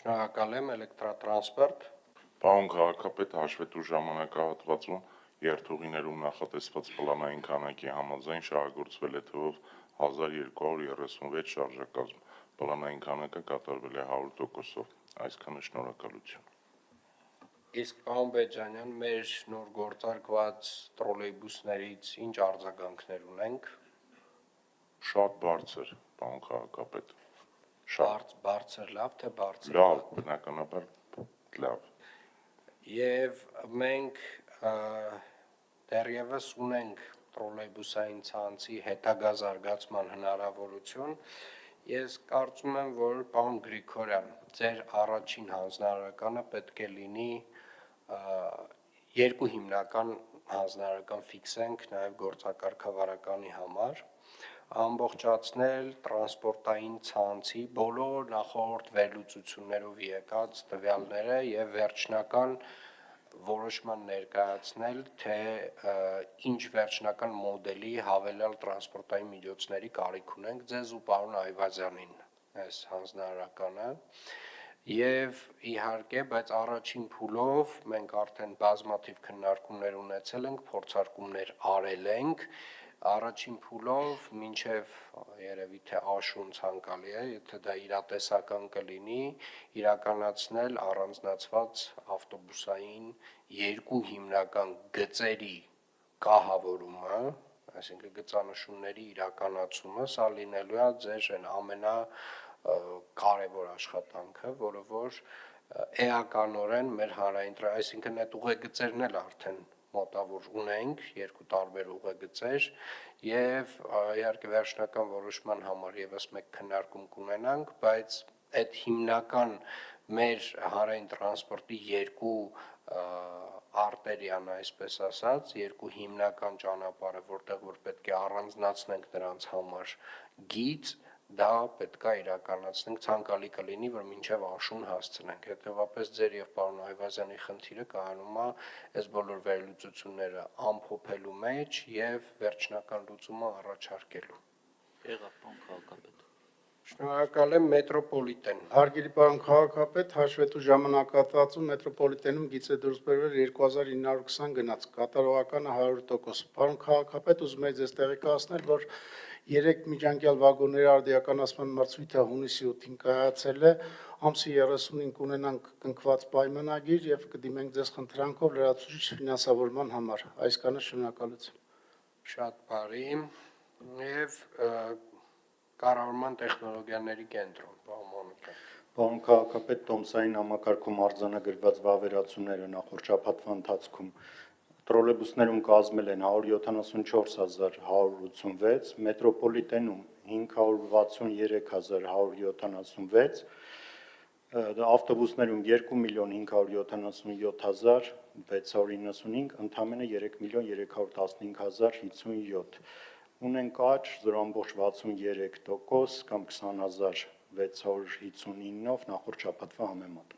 Շնորհակալ եմ, էլեկտրատրանսպորտ։ Պարոն քաղաքապետ, հաշվետու ժամանակահատվածում երթուղիներում նախատեսված պլանային քանակի համաձայն շահագործվել է թվով 1236 շարժակազմ, պլանային քանակը կատարվել է 100%-ով, այսքանը շնորհակալություն։ Իսկ պարոն Բեջանյան, մեր նոր գործարկված տրոլեյբուսներից ինչ արձագանքներ ունենք։ Շատ բարձր, պարոն քաղաքապետ։ Բարձր լավ, թե բարձր Լավ, բնականաբար լավ։ Եվ մենք դեռևս ունենք տրոլեյբուսային ցանցի հետագա զարգացման հնարավորություն։ Ես կարծում եմ, որ պարոն Գրիգորյան, ձեր առաջին հանձնարարականը պետք է լինի երկու հիմնական հանձնարարական ֆիքսենք նաև գործակարգավարականի համար, ամբողջացնել տրանսպորտային ցանցի բոլոր նախորդ վերլուծություններով եկած տվյալները եւ վերջնական որոշման ներկայացնել, թե ինչ վերջնական մոդելի հավելյալ տրանսպորտային միջոցների կարիք ունենք ձեզ ու պարոն Այվազյանին այս հանձնարարականը եւ իհարկե, բայց առաջին փուլով մենք արդեն բազմաթիվ քննարկումներ ունեցել ենք, փորձարկումներ արել ենք, առաջին փուլով մինչև երևի թե աշուն ցանկալի է, եթե դա իրատեսական կլինի, իրականացնել առանձնացված ավտոբուսային երկու հիմնական գծերի կահավորումը, այսինքն գծանշումների իրականացումը, սա լինելու է ձեր այն ամենակարևոր աշխատանքը, որը որ էականորեն մեր հանրային, այսինքն այդ ուղեգծերն էլ արդեն մոտավոր ունենք, երկու տարբեր ուղեգծեր եւ իհարկե վերջնական որոշման համար եւս մեկ քննարկում կունենանք, բայց այդ հիմնական մեր հանրային տրանսպորտի երկու արտերիան, այսպես ասած, երկու հիմնական ճանապարհը, որտեղ որ պետք է առանձնացնենք նրանց համար գիծ, դա պետք է իրականացնենք, ցանկալի կլինի, որ մինչև աշուն հասցնենք, հետեւաբար ձեր եւ պարոն Այվազյանի խնդիրը կայանում է այս բոլոր վերլուծությունները ամփոփելու մեջ եւ վերջնական լուծումը առաջարկելու։ Եղավ, պարոն քաղաքապետ։ Շնորհակալ եմ, մետրոպոլիտեն։ Հարգելի պարոն քաղաքապետ, հաշվետու ժամանակահատվածում մետրոպոլիտենում գիծ է դուրս բերվել 2920 գնաց, կատարողականը 100%։ Պարոն քաղաքապետ, ուզում եմ ձեզ տեղեկացնել, որ 3 միջանկյալ վագոնների արդիականացման մրցույթը հունիսի 8-ին կայացել է, ամսի 30-ին կունենանք կնքված պայմանագիր եւ կդիմենք ձեզ խնդրանքով լրացուցիչ ֆինանսավորման համար։ Այսքանը շնորհակալություն։ Շատ բարի եւ կառավարման տեխնոլոգիաների կենտրոն, պարոն Մոնիկյան։ Պարոն քաղաքապետ, Տոմսային համակարգում արձանագրված վավերացումները նախորդ շաբաթվա ընթացքում տրոլեյբուսներում կազմել են 174186, մետրոպոլիտենում 563176, ավտոբուսներում 2,577,695, ընդամենը 3,315,057, ունենք աճ 0,63% կամ 20659-ով նախորդ շաբաթվա համեմատ։